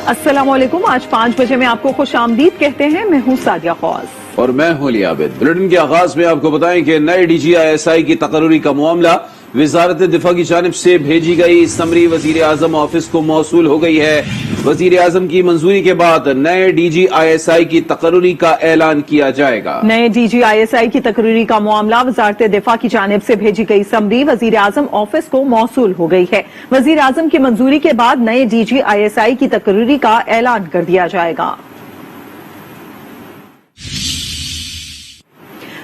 السلام علیکم. آج 5 بجے میں آپ کو خوش آمدید کہتے ہیں. میں ہوں سادیہ خواص اور میں ہوں علی عابد. بلیٹن کے آغاز میں آپ کو بتائیں کہ نئے D G I S I کی تقرری کا معاملہ وزارت دفاع کی جانب سے بھیجی گئی سمری وزیر اعظم آفس کو موصول ہو گئی ہے. وزیر اعظم کی منظوری کے بعد نئے D G I S I کی تقرری کا اعلان کیا جائے گا. نئے D G I S I کی تقرری کا معاملہ وزارت دفاع کی جانب سے بھیجی گئی سمری وزیر اعظم آفس کو موصول ہو گئی ہے. وزیر اعظم کی منظوری کے بعد نئے D G I S I کی تقرری کا اعلان کر دیا جائے گا.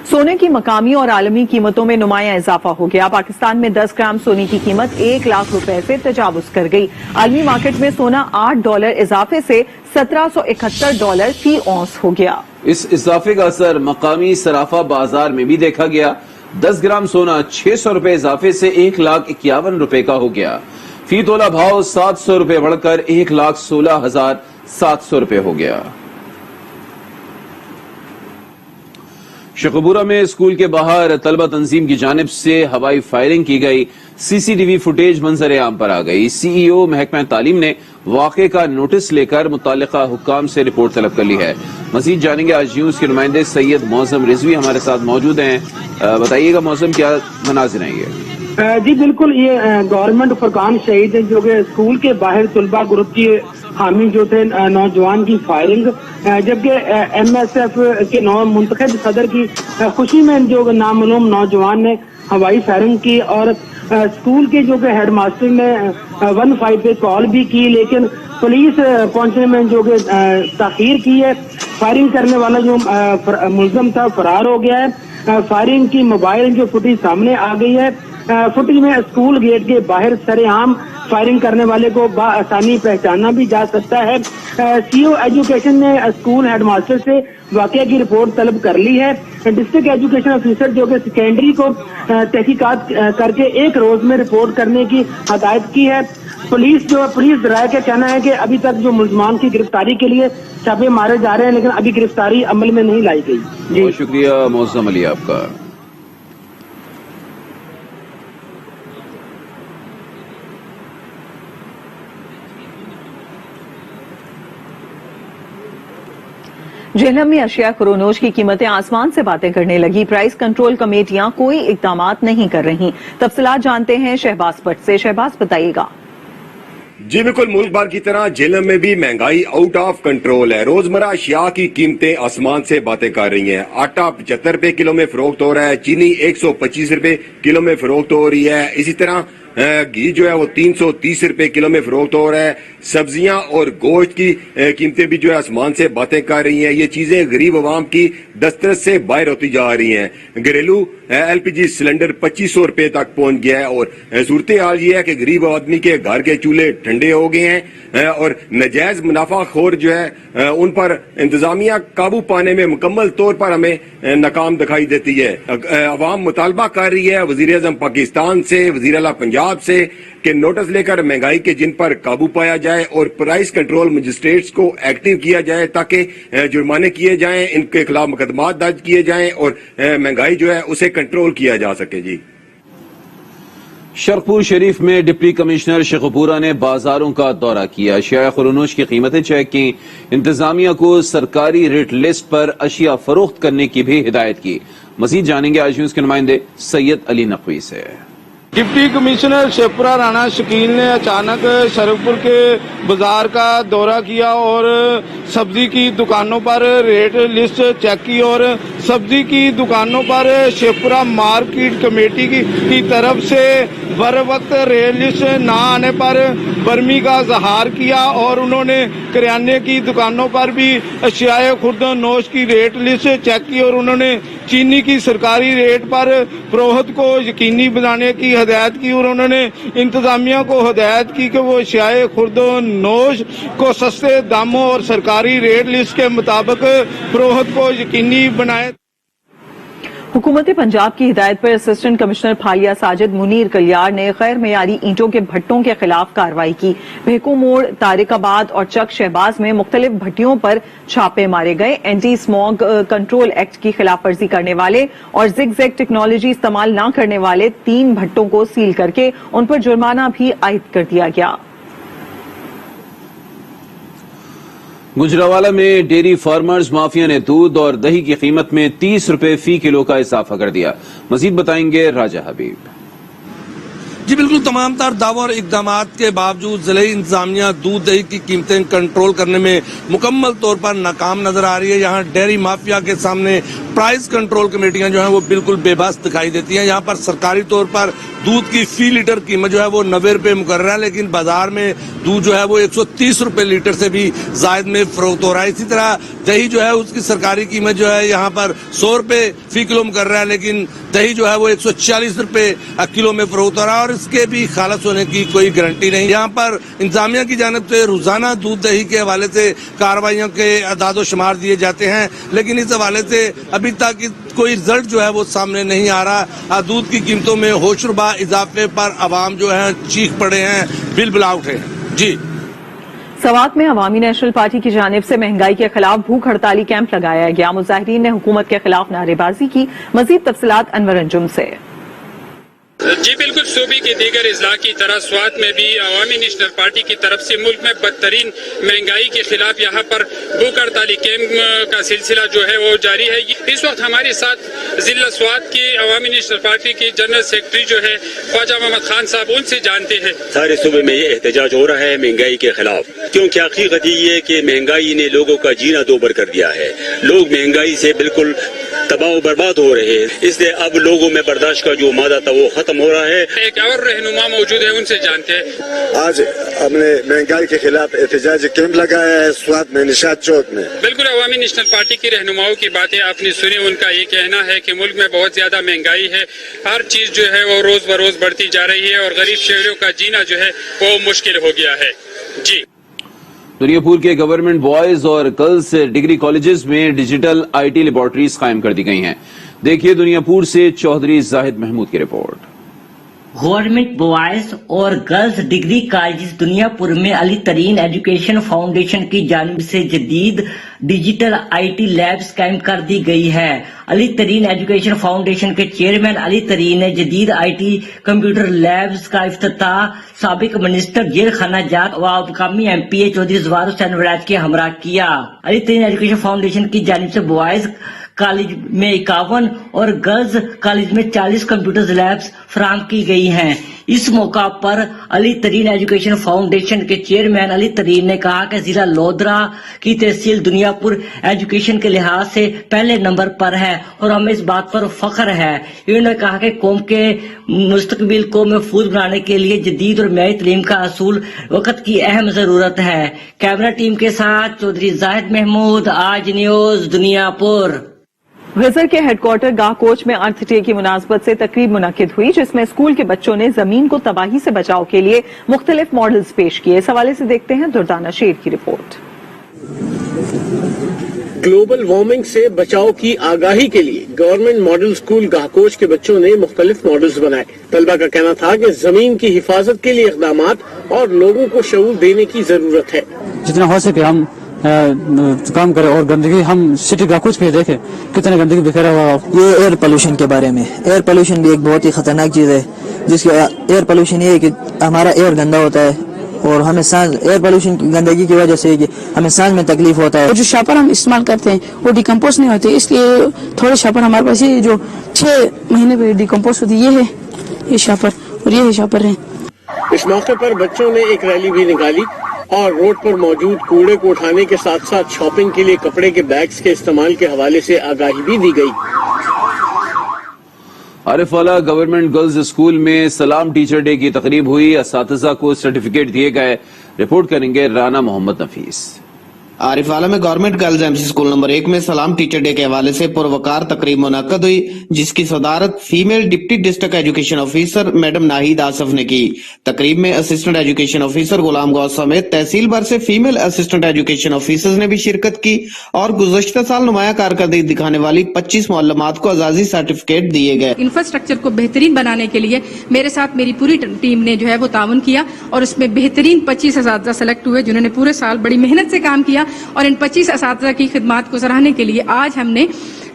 سونے کی مقامی اور عالمی قیمتوں میں نمایاں اضافہ ہو گیا. پاکستان میں 10 گرام سونے کی قیمت 1 لاکھ روپے سے تجاوز کر گئی. عالمی مارکیٹ میں سونا $8 اضافے سے $1771 فی اونس ہو گیا. اس اضافے کا اثر مقامی صرافہ بازار میں بھی دیکھا گیا. 10 گرام سونا $600 اضافے سے $1,51,000 کا ہو گیا. فی تولہ بھاؤ $700 بڑھ کر $1,16,700 ہو گیا. شیخوپورہ میں اسکول کے باہر طلبہ تنظیم کی جانب سے ہوائی فائرنگ کی گئی. سی سی ٹی وی فوٹیج منظر عام پر آ گئی. سی ای او محکمہ تعلیم نے واقعے کا نوٹس لے کر متعلقہ حکام سے رپورٹ طلب کر لی ہے. مزید جانیں گے آج نیوز کے نمائندے سید معظم رضوی ہمارے ساتھ موجود ہیں. بتائیے گا معظم، کیا مناظر ہیں یہ؟ جی بالکل، یہ گورنمنٹ فرقان شہید جو کہ اسکول کے باہر طلبہ گروپ کی حامی جو تھے نوجوان کی فائرنگ، جبکہ ایم ایس ایف کے منتخب صدر کی خوشی میں جو نامعلوم نوجوان نے ہوائی فائرنگ کی اور اسکول کے جو کہ ہیڈ ماسٹر نے 15 پہ کال بھی کی، لیکن پولیس پہنچنے میں جو کہ تاخیر کی ہے. فائرنگ کرنے والا جو ملزم تھا فرار ہو گیا ہے. فائرنگ کی موبائل جو فوٹیج سامنے آ گئی ہے. فوٹیج میں اسکول گیٹ کے باہر سر عام فائرنگ کرنے والے کو بآسانی پہچانا بھی جا سکتا ہے. سی او ایجوکیشن نے اسکول ہیڈ ماسٹر سے واقعہ کی رپورٹ طلب کر لی ہے. ڈسٹرکٹ ایجوکیشن آفیسر جو کہ سیکنڈری کو تحقیقات کر کے 1 روز میں رپورٹ کرنے کی ہدایت کی ہے. پولیس ذرائع کا کہنا ہے کہ ابھی تک جو ملزمان کی گرفتاری کے لیے چھاپے مارے جا رہے ہیں، لیکن ابھی گرفتاری عمل میں نہیں لائی گئی. بہت شکریہ معظم علی آپ کا. جہلم میں اشیاء خرونوش کی قیمتیں آسمان سے باتیں کرنے لگی. پرائس کنٹرول کمیٹیاں کوئی اقدامات نہیں کر رہی. تفصیلات جانتے ہیں شہباز بٹ سے. شہباز بتائیے گا. جی بالکل، ملک بھر کی طرح جہلم میں بھی مہنگائی آؤٹ آف کنٹرول ہے. روزمرہ اشیاء کی قیمتیں آسمان سے باتیں کر رہی ہیں. آٹا $75 کلو میں فروخت ہو رہا ہے. چینی $125 کلو میں فروخت ہو رہی ہے. اسی طرح گھی جو ہے وہ $330 کلو میں فروخت ہو رہا ہے. سبزیاں اور گوشت کی قیمتیں بھی جو ہے آسمان سے باتیں کر رہی ہیں. یہ چیزیں غریب عوام کی دسترس سے باہر ہوتی جا رہی ہیں. گھریلو ایل پی جی سلنڈر $2500 تک پہنچ گیا ہے اور صورتحال یہ ہے کہ غریب آدمی کے گھر کے چولہے ٹھنڈے ہو گئے ہیں اور ناجائز منافع خور جو ہے ان پر انتظامیہ قابو پانے میں مکمل طور پر ہمیں ناکام دکھائی دیتی ہے. عوام مطالبہ کر رہی ہے وزیر اعظم پاکستان سے، وزیر اعلیٰ پنجاب سے کہ نوٹس لے کر مہنگائی کے جن پر قابو پایا جائے اور پرائس کنٹرول مجسٹریٹس کو ایکٹیو کیا جائے تاکہ جرمانے کیے جائیں، ان کے خلاف مقدمات درج کیے جائیں اور مہنگائی جو ہے اسے کنٹرول کیا جا سکے. جی شرقپور شریف میں ڈپٹی کمشنر شیخوپورہ نے بازاروں کا دورہ کیا. اشیاء خرونوش کی قیمتیں چیک کی. انتظامیہ کو سرکاری ریٹ لسٹ پر اشیاء فروخت کرنے کی بھی ہدایت کی. مزید جانیں گے آج نیوز کے نمائندے سید علی نقوی سے. ڈپٹی کمشنر شیخوپورہ رانا شکیل نے اچانک شرقپور کے بازار کا دورہ کیا اور سبزی کی دکانوں پر ریٹ لسٹ چیک کی اور سبزی کی دکانوں پر شیخوپورہ مارکیٹ کمیٹی کی طرف سے بر وقت ریٹ لسٹ نہ آنے پر برمی کا اظہار کیا اور انہوں نے کریانے کی دکانوں پر بھی اشیاء خرونوش کی ریٹ لسٹ چیک کی اور انہوں نے چینی کی سرکاری ریٹ پر فروخت کو یقینی بنانے کی ہدایت کی اور انہوں نے انتظامیہ کو ہدایت کی کہ وہ اشیاء خرونوش کو سستے داموں اور سرکاری ریٹ لسٹ کے مطابق فروخت کو یقینی بنائے. حکومت پنجاب کی ہدایت پر اسسٹنٹ کمشنر پھالیا ساجد منیر کلیار نے غیر معیاری اینٹوں کے بھٹوں کے خلاف کارروائی کی. بھیکو موڑ، طارق آباد اور چک شہباز میں مختلف بھٹیوں پر چھاپے مارے گئے. اینٹی اسموگ کنٹرول ایکٹ کی خلاف ورزی کرنے والے اور زگ زیگ ٹیکنالوجی استعمال نہ کرنے والے 3 بھٹوں کو سیل کر کے ان پر جرمانہ بھی عائد کر دیا گیا. गुजरावाला में डेयरी फार्मर्स माफिया ने दूध और दही की कीमत में 30 रुपए फी किलो का इजाफा कर दिया। मजीद बताएंगे राजा हबीब। जी बिल्कुल, तमाम तर दावों और इकदामात के बावजूद जिले इंतजामिया दूध दही की कीमतें कंट्रोल करने में मुकम्मल तौर पर नाकाम नजर आ रही है। यहाँ डेयरी माफिया के सामने प्राइस कंट्रोल कमेटियां जो हैं वो बिल्कुल बेबस दिखाई देती हैं। यहाँ पर सरकारी तौर पर दूध की फी लीटर कीमत जो है वो 90 रुपए मुकर्रर है, लेकिन बाजार में दूध जो है वो 130 रुपए लीटर से भी जायद में फरोख्त हो रहा है। इसी तरह दही जो है उसकी सरकारी कीमत जो है यहाँ पर 100 रुपए फी किलो मुकर्रर है, लेकिन दही जो है वो 140 रुपए किलो में फरोख्त हो रहा है और इसके भी खालस होने की कोई गारंटी नहीं। यहाँ पर इंतजामिया की जानिब से रोजाना दूध दही के हवाले से कार्रवाइयों के अदाद शुमार दिए जाते हैं, लेकिन इस हवाले से अभी तक कोई रिजल्ट जो है वो सामने नहीं आ रहा। दूध की कीमतों में होशरुबा इजाफे पर अवाम जो है चीख पड़े हैं, बिल बिला उठे हैं। जी सवात में अवामी नेशनल पार्टी की जानिब से महंगाई के खिलाफ भूख हड़ताली कैंप लगाया गया। मुजाहिरीन ने हुकूमत के खिलाफ नारेबाजी की। मजीद तफसीलात अनवर अंजुम से। जी बिल्कुल, सूबे के दीगर इजला की तरह स्वात में भी अवामी नेशनल पार्टी की तरफ से मुल्क में बदतरीन महंगाई के खिलाफ यहाँ पर भूख हड़ताली कैंप का सिलसिला जो है वो जारी है। इस वक्त हमारे साथ जिला स्वात के अवामी नेशनल पार्टी के जनरल सेक्रेटरी जो है ख्वाजा मोहम्मद खान साहब, उनसे जानते हैं। सारे सूबे में ये एहतजाज हो रहा है महंगाई के खिलाफ, क्योंकि हकीकत ये है कि महंगाई ने लोगों का जीना दोबर कर दिया है। लोग महंगाई से बिल्कुल तबाह बर्बाद हो रहे हैं, इसलिए अब लोगों में बर्दाश्त का जो मादा था वो खत्म हो रहा है। एक और रहनुमा मौजूद है, उनसे जानते हैं। आज हमने महंगाई के खिलाफ एहतजाजी कैंप लगाया है स्वात में, निशात चौक में। बिल्कुल, अवामी नेशनल पार्टी की रहनुमाओं की बातें आपने सुनी। उनका ये कहना है कि मुल्क में बहुत ज्यादा महंगाई है, हर चीज जो है वो रोज बरोज बढ़ती जा रही है और गरीब शहरियों का जीना जो है वो मुश्किल हो गया है। जी दुनियापुर के गवर्नमेंट बॉयज और गर्ल्स डिग्री कॉलेजेस में डिजिटल IT लेबोरेटरीज कायम कर दी गई हैं। देखिए दुनियापुर से चौधरी जाहिद महमूद की रिपोर्ट। गवर्नमेंट बॉयज और गर्ल्स डिग्री कॉलेज दुनियापुर में अली तरीन एजुकेशन फाउंडेशन की जानिब से जदीद डिजिटल IT लैब्स कायम कर दी गई है। अली तरीन एजुकेशन फाउंडेशन के चेयरमैन अली तरीन ने जदीद IT कंप्यूटर लैब्स का इफ्तिताह साबिक मिनिस्टर जेल खाना जात व मकामी MPA चौधरी जवार हुसैन वलायत के हमरा किया। अली तरीन एजुकेशन फाउंडेशन की जानिब से बॉयज कॉलेज में 51 और गर्ल्स कॉलेज में 40 कंप्यूटर लैब्स फराहम की गई हैं। इस मौका पर अली तरीन एजुकेशन फाउंडेशन के चेयरमैन अली तरीन ने कहा कि जिला लोधरा की तहसील दुनियापुर एजुकेशन के लिहाज से पहले नंबर पर है और हमें इस बात पर फख्र है। इन्होंने कहा कि कौम के मुस्तकबिल को महफूज बनाने के लिए जदीद और मयारी तालीम का असूल वक्त की अहम जरूरत है। कैमरा टीम के साथ चौधरी जाहिद महमूद, आज न्यूज दुनियापुर। गजर के हेडक्वार्टर गाहकोच में अर्थ डे की मुनासबत से तकरीब मुनक्किद हुई, जिसमें स्कूल के बच्चों ने जमीन को तबाही से बचाव के लिए मुख्तलिफ मॉडल्स पेश किए। इस हवाले से देखते हैं दुर्दाना शेर की रिपोर्ट। ग्लोबल वार्मिंग से बचाव की आगाही के लिए गवर्नमेंट मॉडल स्कूल गाहकोच के बच्चों ने मुख्तलिफ मॉडल्स बनाए। तलबा का कहना था कि जमीन की हिफाजत के लिए इक़दामात और लोगों को शऊर देने की जरूरत है। जितना हो सके हम काम करें और गंदगी हम सिटी गाहकोच में देखें कितने गंदगी बिखरा हुआ। ये एयर पोल्यूशन के बारे में, एयर पोल्यूशन भी एक बहुत ही खतरनाक चीज है, जिसकी एयर पोल्यूशन ये है कि हमारा एयर गंदा होता है और हमें सांस, एयर पोल्यूशन की गंदगी की वजह से कि हमें सांस में तकलीफ होता है। जो शापर हम इस्तेमाल करते हैं वो डिकम्पोज नहीं होते, इसलिए थोड़े शापर हमारे पास ये जो 6 महीने पे डिकम्पोज होती ये है, ये शापर और ये है शापर है। इस मौके पर बच्चों ने एक रैली भी निकाली और रोड पर मौजूद कूड़े को उठाने के साथ साथ शॉपिंग के लिए कपड़े के बैग्स के इस्तेमाल के हवाले से आगाही भी दी गई। आरिफवाला गवर्नमेंट गर्ल्स स्कूल में सलाम टीचर डे की तकरीब हुई। असातिज़ा को सर्टिफिकेट दिए गए। रिपोर्ट करेंगे राना मोहम्मद नफीस। आरिफवाला में government girls MC school number 1 में सलाम टीचर डे के हवाले से पुरवकार तकरीब मुनक्कद हुई, जिसकी सदारत female deputy district education officer madam Nahid Asaf ने की। तकरीब में असिस्टेंट एजुकेशन ऑफिसर गुलाम गौस समेत तहसील भर से फीमेल असिस्टेंट एजुकेशन ऑफिसर्स ने भी शिरकत की और गुज़श्ता साल नुमाया कारकर्दगी दिखाने वाली 25 मुअल्लमात को अजाजी सर्टिफिकेट दिए गए। इंफ्रास्ट्रक्चर को बेहतरीन बनाने के लिए मेरे साथ मेरी पूरी टीम ने जो है वो ताउन किया और उसमें बेहतरीन 25 असातिज़ा सेलेक्ट हुए, जिन्होंने पूरे साल बड़ी मेहनत से काम किया और इन 25 असातिज़ा की खिदमात को सराहने के लिए आज हमने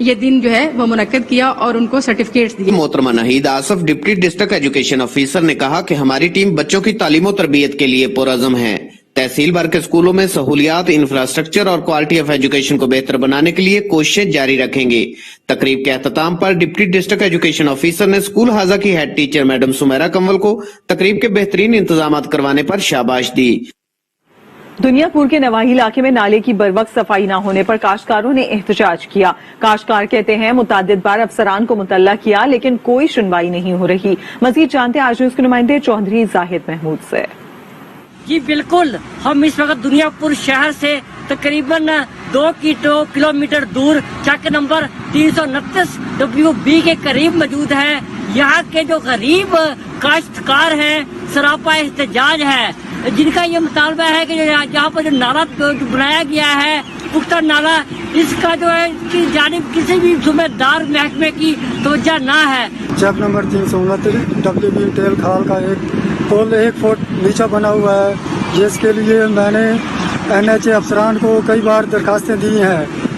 ये दिन जो है वो मुनक्कद किया और उनको सर्टिफिकेट्स दिए। मोहतरमा Nahid Asaf deputy district education officer ने कहा कि हमारी टीम बच्चों की तालीम और तरबियत के लिए पुरअज़म है। तहसील भर के स्कूलों में सहूलियात, इंफ्रास्ट्रक्चर और क्वालिटी ऑफ एजुकेशन को बेहतर बनाने के लिए कोशिशें जारी रखेंगे। तकरीब के अख्ताम पर डिप्टी डिस्ट्रिक्ट एजुकेशन ऑफिसर ने स्कूल हाजा की head teacher madam Sumaira Kanwal को तकरीब के बेहतरीन इंतजाम करवाने पर शाबाश दी। दुनियापुर के नवाही इलाके में नाले की बरवक्त सफाई न होने पर काश्तकारों ने एहतजाज किया। काश्तकार कहते हैं मुतअद्दिद बार अफसरान को मुतल्ला किया लेकिन कोई सुनवाई नहीं हो रही। मजीद जानते हैं आज न्यूज़ के नुमाइंदे चौधरी जाहिद महमूद से। जी बिल्कुल, हम इस वक्त दुनियापुर शहर से तकरीबन 2 किलोमीटर दूर चक नंबर 329 WB के करीब मौजूद है। यहाँ के जो गरीब काश्तकार हैं सरापा एहतजाज है, जिनका ये मुतालबा है कि यहाँ पर जो नाला बनाया गया है पुख्ता नाला, इसका जो है इसकी जानिब किसी भी जिम्मेदार महकमे की तवज्जो ना है। चक नंबर 329 WB टेल खाल का एक पुल 1 फुट नीचा बना हुआ है, जिसके लिए मैंने NHA अफसरान को कई बार दरखास्तें दी हैं।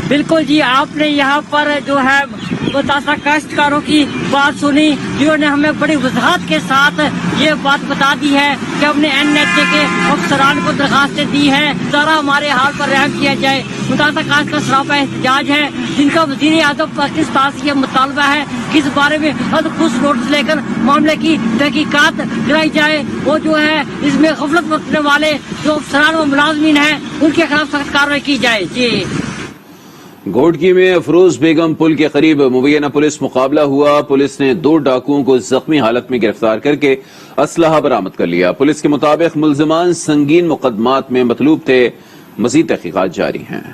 बिल्कुल जी, आपने यहाँ पर जो है मुतासा काश्तकारों की बात सुनी, जिन्होंने हमें बड़ी वजाहत के साथ ये बात बता दी है कि हमने NHA के अफसरान को दरखास्तें दी हैं, जरा हमारे हाल पर रहम किया जाए। मुतासा काश्त का सरापा एहतजाज है, जिनका वज़ीर आज़म पाकिस्तान से ये मुतालबा है कि इस बारे में खुद नोटिस लेकर मामले की तहकीकात कराई जाए। वो जो है इसमें गफलत बरतने वाले जो अफसरान व मुलाजमीन हैं उनके खिलाफ सख्त कार्रवाई की जाए। जी घोटकी में अफरोज बेगम पुल के करीब मुबैना पुलिस मुकाबला हुआ। पुलिस ने 2 डाकुओं को जख्मी हालत में गिरफ्तार करके असलहा बरामद कर लिया। पुलिस के मुताबिक मुल्जिमान संगीन मुकदमात में मतलूब थे। मजीद तहकीकात जारी हैं।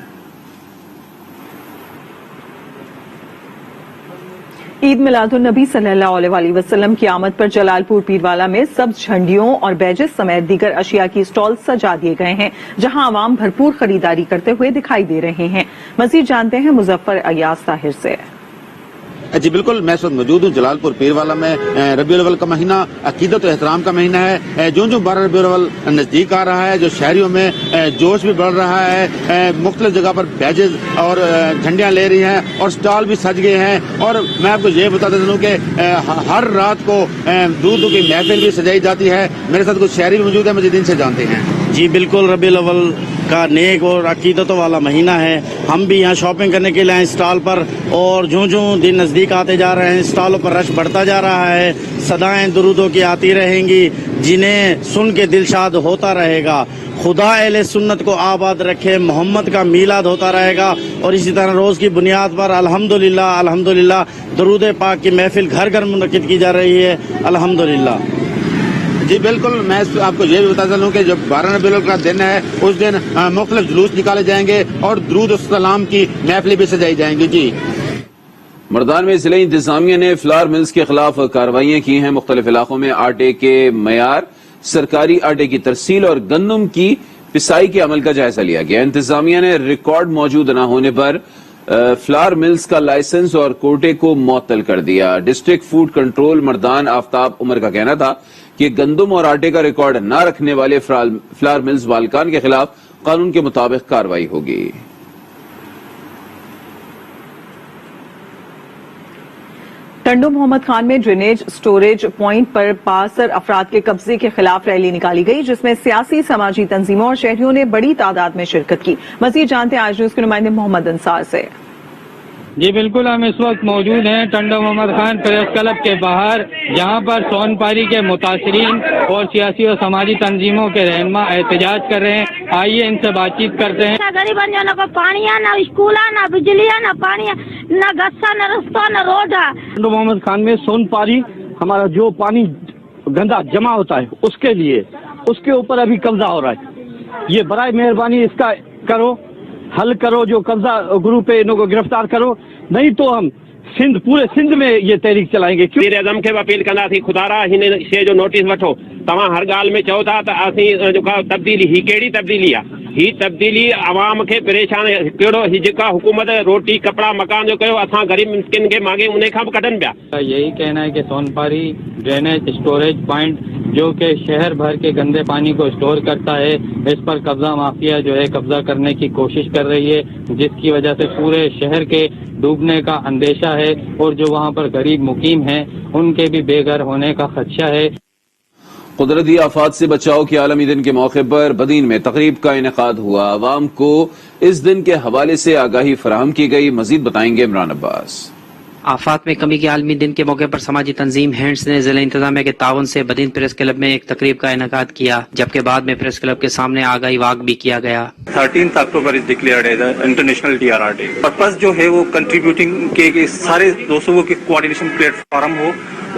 ईद मिलादुन नबी सल्लल्लाहु अलैहि वसल्लम की आमद पर जलालपुर पीरवाला में सब्ज झंडियों और बैजेस समेत दीगर अशिया की स्टॉल सजा दिए गए हैं, जहां आवाम भरपूर खरीदारी करते हुए दिखाई दे रहे हैं। मजीद जानते हैं मुजफ्फर अयास ताहिर से। जी बिल्कुल, मैं इस वक्त मौजूद हूँ जलालपुर पीरवाला में। रबीउल अव्वल का महीना अकीदत और एहतराम का महीना है। जो 12 रबीउल अव्वल नजदीक आ रहा है, जो शहरियों में जोश भी बढ़ रहा है। मुख्तलिफ जगह पर बैजेज और झंडियां ले रही हैं और स्टॉल भी सज गए हैं। और मैं आपको ये बता देता हूँ कि हर रात को दूध की महफिल भी सजाई जाती है। मेरे साथ कुछ शहरी भी मौजूद है, मजीद इनसे जानते हैं। जी बिल्कुल, रबीउल अव्वल का नेक और अकीदतों वाला महीना है। हम भी यहाँ शॉपिंग करने के लिए आए स्टॉल पर, और जो दिन नज़दीक आते जा रहे हैं स्टॉलों पर रश बढ़ता जा रहा है। सदाएं दुरूदों की आती रहेंगी, जिन्हें सुन के दिलशाद होता रहेगा। खुदा अहले सुन्नत को आबाद रखे, मोहम्मद का मीलाद होता रहेगा। और इसी तरह रोज़ की बुनियाद पर अल्हम्दुलिल्लाह अल्हम्दुलिल्लाह दरूद पाक की महफिल घर घर मुनक़िद की जा रही है। अल्हम्दुलिल्लाह। जी बिल्कुल, मैं आपको ये भी बता चलूं कि जब 12 रबीउल अव्वल का दिन है, उस दिन मुख्तलिफ जुलूस निकाले जाएंगे और दुरूद सलाम की महफिलें भी सजाई जाएंगी। जी मर्दान में जिला इंतजामिया ने फ्लावर मिल्स के खिलाफ कार्रवाइयां की हैं। मुख्तलिफ इलाकों में आटे के मयार, सरकारी आटे की तरसील और गंदम की पिसाई के अमल का जायजा लिया गया। इंतजामिया ने रिकॉर्ड मौजूद न होने पर फ्लावर मिल्स का लाइसेंस और कोटे को मुअत्तल कर दिया। District food control Mardan Aftab Umar का कहना था कि गंदम और आटे का रिकॉर्ड न रखने वाले फ्लावर मिल्स मालिकान के खिलाफ कानून के मुताबिक कार्रवाई होगी। टंडो मोहम्मद खान में ड्रेनेज स्टोरेज पॉइंट पर पासर अफराद के कब्जे के खिलाफ रैली निकाली गई, जिसमें सियासी समाजी तंजीमों और शहरियों ने बड़ी तादाद में शिरकत की। मजीद जानते हैं आज न्यूज़ के नुमाइंदे मोहम्मद अंसार से। जी बिल्कुल, हम इस वक्त मौजूद हैं टंडो मोहम्मद खान प्रेस क्लब के बाहर, जहां पर सोनपारी के मुतासरीन और सियासी और समाजी तंजीमों के रहनुमा एहतजाज कर रहे हैं। आइए इनसे बातचीत करते हैं। गरीब को पानी, ना स्कूल, ना बिजली, ना पानी, ना गस्सा, ना रास्ता, ना रोड है। टंडो मोहम्मद खान में सोनपारी हमारा जो पानी गंदा जमा होता है उसके लिए, उसके ऊपर अभी कब्जा हो रहा है। ये बराए मेहरबानी इसका करो, हल करो, जो कब्जा ग्रुप है इनको गिरफ्तार करो, नहीं तो हम पूरे सिंध में ये तहरीक चलाएंगे। वज़ीर आज़म खे अपील कंदा थी, खुदारा हिन शइ जो नोटिस वठो। तव्हां हर ॻाल्हि में चओ था त असीं जेका तब्दीली, ही कहिड़ी तब्दीली आहे? ही तब्दीली आवाम खे परेशान, कहिड़ो ही जेका हुकूमत रोटी कपड़ा मकान जो कयो, असां गरीब मिस्किन खे मांगे उन खां बि कढनि पिया। यही कहना है कि सोनपारी ड्रेनेज स्टोरेज पॉइंट जो कि शहर भर के गंदे पानी को स्टोर करता है, इस पर कब्जा माफिया जो है कब्जा करने की कोशिश कर रही है, जिसकी वजह से पूरे शहर के डूबने का अंदेशा है और जो वहाँ पर गरीब मुकीम हैं उनके भी बेघर होने का खदशा है। قدرتی آفات سے بچاؤ کے عالمی دن کے موقع پر بدین میں تقریب کا انعقاد ہوا. عوام کو اس دن کے حوالے سے آگاہی فراہم کی گئی. مزید بتائیں گے عمران عباس. آفات میں کمی کے عالمی دن کے موقع پر سماجی تنظیم ہینڈز نے ضلع انتظامیہ کے تعاون سے بدین پریس کلب میں ایک تقریب کا انعقاد کیا، جبکہ بعد میں پریس کلب کے سامنے آگاہی واک بھی کیا گیا. 13 October is declared as international DRR day. Purpose جو ہے وہ کنٹریبیوٹنگ کے سارے دوستوں کے کوآرڈینیشن پلیٹ فارم ہو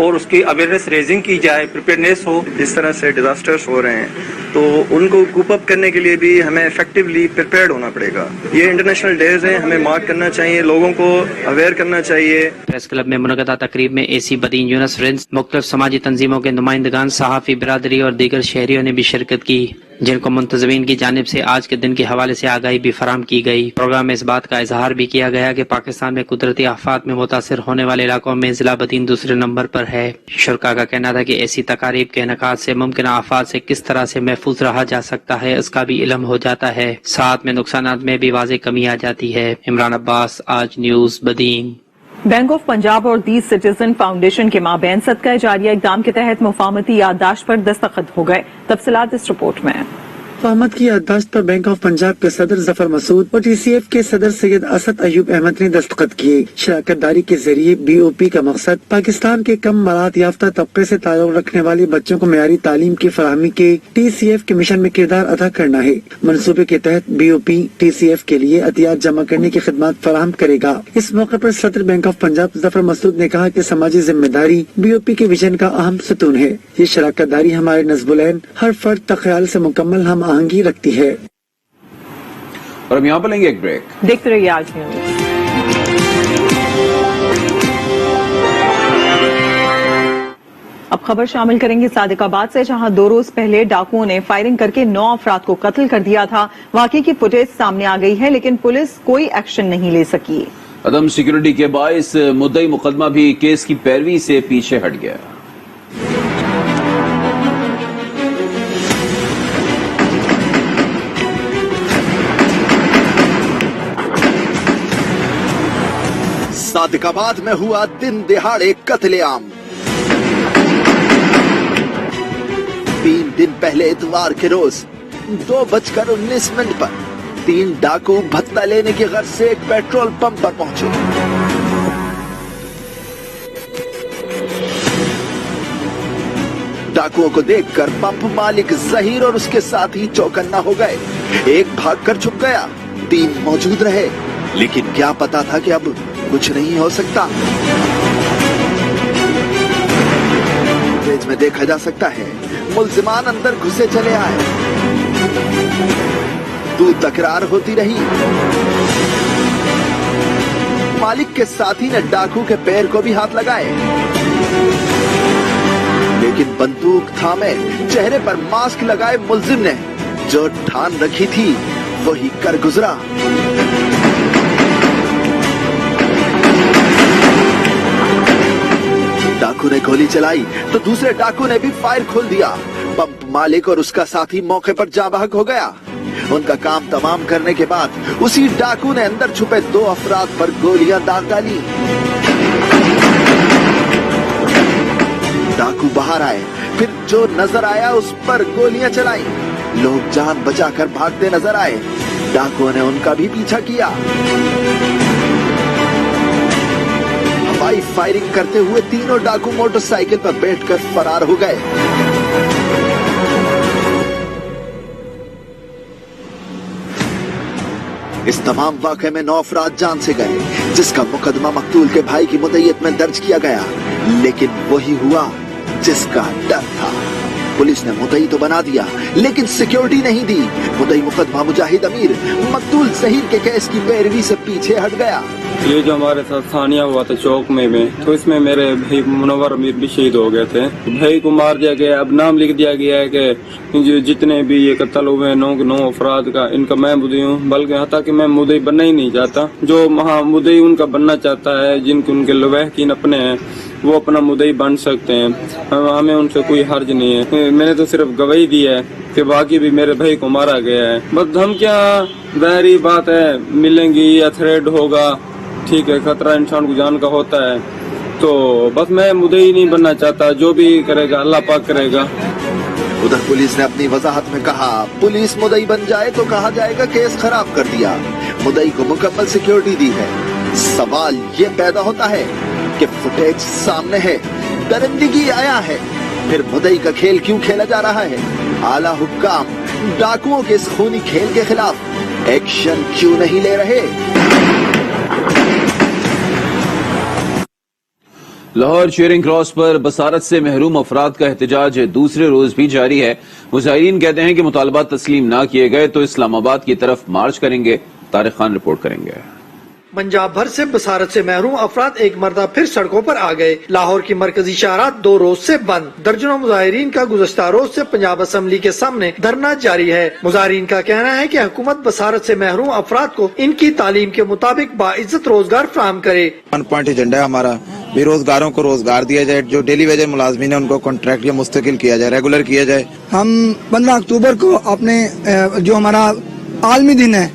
اور اس کی اویئرنیس ریزنگ کی جائے، پریپیئرنیس ہو. جس طرح سے ڈیزاسٹرز ہو رہے ہیں تو ان کو کوپ اپ کرنے کے لیے بھی ہمیں افیکٹولی پریپیئرڈ ہونا پڑے گا. یہ انٹرنیشنل ڈیز ہیں، ہمیں مارک کرنا چاہیے، لوگوں کو اویئر کرنا چاہیے. پریس کلب میں منعقدہ تقریب میں AC بدین یونس فرینڈز، مختلف سماجی تنظیموں کے نمائندگان، صحافی برادری اور دیگر شہریوں نے بھی شرکت کی، جن کو منتظمین کی جانب سے آج کے دن کے حوالے سے آگاہی بھی فراہم کی گئی. پروگرام میں اس بات کا اظہار بھی کیا گیا کہ پاکستان میں قدرتی آفات میں متاثر ہونے والے علاقوں میں ضلع بدین دوسرے نمبر پر ہے. شرکاء کا کہنا تھا کہ ایسی تقاریب کے انعقاد سے ممکنہ آفات سے کس طرح سے محفوظ رہا جا سکتا ہے اس کا بھی علم ہو جاتا ہے، ساتھ میں نقصانات میں بھی واضح کمی آ جاتی ہے. عمران عباس، آج news, Badin. Bank of Punjab اور دی سٹیزن فاؤنڈیشن کے مابین صدقہ جاریہ اقدام کے تحت مفاہمتی یادداشت پر دستخط ہو گئے. تفصیلات اس رپورٹ میں. مفاہمت کی یادداشت پر بینک آف پنجاب کے صدر ظفر مسعود اور TCF کے صدر سید اسد ایوب احمد نے دستخط کیے. شراکت داری کے ذریعے BOP کا مقصد پاکستان کے کم مہارت یافتہ طبقے سے تعلق رکھنے والے بچوں کو معیاری تعلیم کی فراہمی کے TCF کے مشن میں کردار ادا کرنا ہے. منصوبے کے تحت BOP TCF کے لیے عطیات جمع کرنے کی خدمات فراہم کرے گا. اس موقع پر صدر بینک آف پنجاب ظفر مسعود نے کہا کہ سماجی ذمہ داری BOP کے ویژن کا اہم ستون ہے. یہ شراکت داری ہمارے نصب العین ہر فرد تک خیال سے مکمل ہم آہنگی رکھتی ہے. اور ہم یہاں پر لیں گے ایک بریک. دیکھتے رہیے آج نیوز. اب خبر شامل کریں گے صادق آباد سے، جہاں 2 روز پہلے ڈاکوؤں نے فائرنگ کر کے 9 افراد کو قتل کر دیا تھا. واقعے کی فوٹیج سامنے آ گئی ہے لیکن پولیس کوئی ایکشن نہیں لے سکی. عدم سیکورٹی کے باعث مدعی مقدمہ بھی کیس کی پیروی سے پیچھے ہٹ گیا. صادق آباد میں ہوا دن دہاڑے قتل عام. 3 دن پہلے اتوار کے روز 2:19 پر 3 ڈاکو بھتہ لینے کی غرض سے ایک پیٹرول پمپ پر پہنچے. ڈاکوؤں کو دیکھ کر پمپ مالک ظہیر اور اس کے ساتھی چوکنا ہو گئے. ایک بھاگ کر چھپ گیا، 3 موجود رہے، لیکن کیا پتا تھا کہ اب کچھ نہیں ہو سکتا. فوٹیج میں دیکھا جا سکتا ہے ملزمان اندر گھسے چلے آئے، تکرار ہوتی رہی. مالک کے ساتھی نے ڈاکو کے پیر کو بھی ہاتھ لگائے، لیکن بندوق تھامے چہرے پر ماسک لگائے ملزم نے جو ٹھان رکھی تھی وہی کر گزرا. ڈاکو نے گولی چلائی تو دوسرے ڈاکو نے بھی فائر کھول دیا. پمپ مالک اور اس کا ساتھی موقع پر جاں بحق ہو گیا. ان کا کام تمام کرنے کے بعد اسی ڈاکو نے اندر چھپے 2 افراد پر گولیاں داغ ڈالی. ڈاکو باہر آئے، پھر جو نظر آیا اس پر گولیاں چلائیں. لوگ جان بچا کر بھاگتے نظر آئے. ڈاکو نے ان کا بھی پیچھا کیا. ہوائی فائرنگ کرتے ہوئے تینوں ڈاکو موٹر سائیکل پر بیٹھ کر فرار ہو گئے. اس تمام واقعے میں 9 افراد جان سے گئے، جس کا مقدمہ مقتول کے بھائی کی مدعیت میں درج کیا گیا. لیکن وہی ہوا جس کا ڈر تھا. پولیس نے مدعی تو بنا دیا لیکن سیکیورٹی نہیں دی. مدعی مقدمہ مجاہد امیر مقتول ظہیر کے کیس کی پیروی سے پیچھے ہٹ گیا. یہ جو ہمارے ساتھ ثانیہ ہوا تھا چوک میں تو اس میں میرے بھائی منور امیر بھی شہید ہو گئے تھے. بھائی کو مار دیا گیا. اب نام لکھ دیا گیا ہے کہ جتنے بھی یہ قتل ہوئے 9 افراد کا ان کا میں مدعی ہوں، بلکہ حتیٰ کہ میں مدعی بننا ہی نہیں چاہتا. جو مدعی ان کا بننا چاہتا ہے، جن کے ان کے لوحقین اپنے ہیں، وہ اپنا مدعی بن سکتے ہیں. ہمیں ان سے کوئی حرج نہیں ہے. میں نے تو صرف گواہی دی ہے کہ باقی بھی میرے بھائی کو مارا گیا ہے. بس دھمکیاں ظاہری بات ہے ملیں گی یا تھریڈ ہوگا، ٹھیک ہے، خطرہ انسان کو جان کا ہوتا ہے. تو بس میں مدعی نہیں بننا چاہتا. جو بھی کرے گا اللہ پاک کرے گا. उधर पुलिस ने अपनी वजाहत में कहा, पुलिस मुदई बन जाए तो कहा जाएगा केस खराब कर दिया, मुदई को मुकम्मल सिक्योरिटी दी है। सवाल ये पैदा होता है कि फुटेज सामने है, दरिंदगी आया है, फिर मुदई का खेल क्यों खेला जा रहा है? आला हुक्काम डाकुओं के इस खूनी खेल के खिलाफ एक्शन क्यों नहीं ले रहे? लाहौर चेयरिंग क्रॉस पर बसारत से महरूम अफराद का एहतजाज दूसरे रोज भी जारी है। मुजाहिरीन कहते हैं कि मुतालबात तस्लीम ना किए गए तो इस्लामाबाद की तरफ मार्च करेंगे। तारिक खान रिपोर्ट करेंगे। पंजाब भर से बसारत से महरूम अफराद एक मरतबा फिर सड़कों पर आ गए। लाहौर की मरकजी शाहराह 2 रोज से बंद। दर्जनों मुजाहिरीन का गुज़श्ता रोज से पंजाब असेंबली के सामने धरना जारी है। मुजाहिरीन का कहना है कि हुकूमत बसारत से महरूम अफराद को इनकी तालीम के मुताबिक बाइज्जत रोजगार फराहम करे। 1 पॉइंट एजेंडा है हमारा, बेरोजगारों को रोजगार दिया जाए, जो डेली वेजर मुलाजमीन है उनको कॉन्ट्रैक्ट या मुस्तकिल किया जाए, रेगुलर किया जाए। हम 15 अक्टूबर को अपने जो हमारा आलमी दिन है,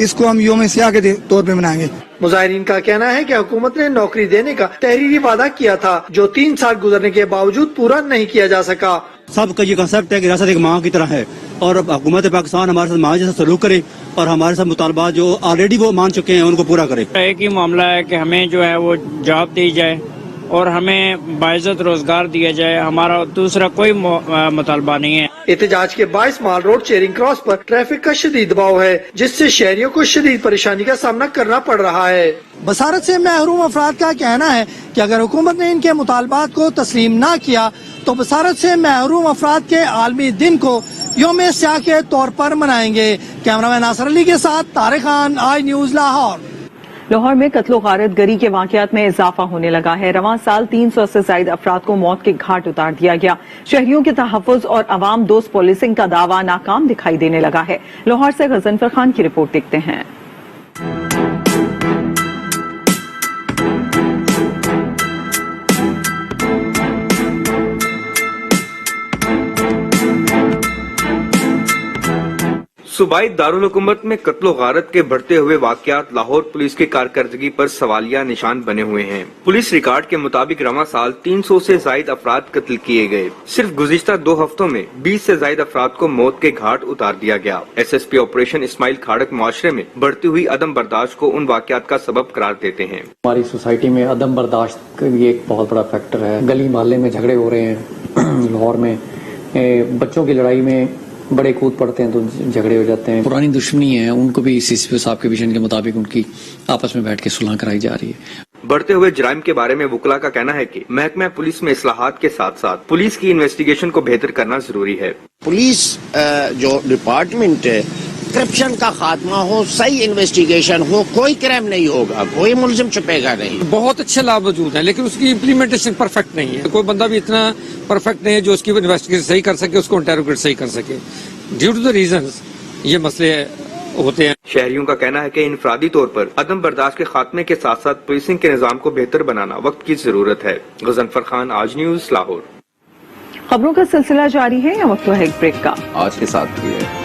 इसको हम योम सियाह के तौर पे मनाएंगे। मुजाहिरीन का कहना है कि हुकूमत ने नौकरी देने का तहरीरी वादा किया था, जो 3 साल गुजरने के बावजूद पूरा नहीं किया जा सका। सबका ये कंसेप्ट है कि रियासत एक माँ की तरह है और हुकूमत पाकिस्तान हमारे साथ माँ जैसा सलूक करे और हमारे साथ मुतालबात जो ऑलरेडी वो मान चुके हैं उनको पूरा करे। एक ही मामला है कि हमें जो है वो जॉब दी जाए और हमें बाइज्जत रोजगार दिया जाए, हमारा दूसरा कोई मुतालबा नहीं है। एहतजाज के बायस माल रोड चेयरिंग क्रॉस पर ट्रैफिक का शदीद दबाव है, जिससे शहरियों को शदीद परेशानी का सामना करना पड़ रहा है। बसारत से महरूम अफराद का कहना है कि अगर हुकूमत ने इनके मुतालबात को तस्लीम ना किया तो बसारत से महरूम अफराद के आलमी दिन को योम सियाह के तौर पर मनाएंगे। कैमरामैन नासिर अली के साथ तारिक खान, आई न्यूज लाहौर। लाहौर में कत्लो गारत गरी के वाकयात में इजाफा होने लगा है। रवां साल 300 से ज्यादा अफराद को मौत के घाट उतार दिया गया। शहरियों के तहफ़्फ़ुज़ और अवाम दोस्त पुलिसिंग का दावा नाकाम दिखाई देने लगा है। लाहौर से गजनफर खान की रिपोर्ट देखते हैं। सूबाई दारुल हुकूमत में कत्लो गारत के बढ़ते हुए वाकयात लाहौर पुलिस की कारकर्दगी पर सवालिया निशान बने हुए हैं। पुलिस रिकॉर्ड के मुताबिक रवां साल 300 से ज्यादा अफराद कत्ल किए गए। सिर्फ गुज़िश्ता 2 हफ्तों में 20 से ज्यादा अफराद को मौत के घाट उतार दिया गया। SSP ऑपरेशन इस्माइल खाड़क मुआशरे में बढ़ती हुई अदम बर्दाश्त को उन वाकयात का सबब करार देते हैं। हमारी सोसाइटी में अदम बर्दाश्त का भी एक बहुत बड़ा फैक्टर है। गली मोहल्ले में झगड़े हो रहे हैं, लाहौर में बच्चों की लड़ाई में बड़े कूद पड़ते हैं तो झगड़े हो जाते हैं। पुरानी दुश्मनी है, उनको भी CCP साहब के विजन के मुताबिक उनकी आपस में बैठ के सुलह कराई जा रही है। बढ़ते हुए जराइम के बारे में वुकला का कहना है कि महकमा पुलिस में इस्लाहात के साथ साथ पुलिस की इन्वेस्टिगेशन को बेहतर करना जरूरी है। पुलिस जो डिपार्टमेंट है, करप्शन का खात्मा हो, सही इन्वेस्टिगेशन हो, कोई क्राइम नहीं होगा, कोई मुलजिम छुपेगा नहीं। बहुत अच्छे लाभ मौजूद हैं, लेकिन उसकी इम्प्लीमेंटेशन परफेक्ट नहीं है। कोई बंदा भी इतना परफेक्ट नहीं है जो उसकी इन्वेस्टिगेशन सही कर सके, उसको इंटेरोगेट सही कर सके। ड्यू टू द रीजंस ये मसले होते हैं। शहरियों का कहना है कि इनफरादी तौर पर अदम बर्दाश्त के खात्मे के साथ साथ पुलिसिंग के निजाम को बेहतर बनाना वक्त की जरूरत है। गजनफर खान, आज न्यूज, लाहौर। खबरों का सिलसिला जारी है या वक्त है एक ब्रेक का। आज के साथ भी है।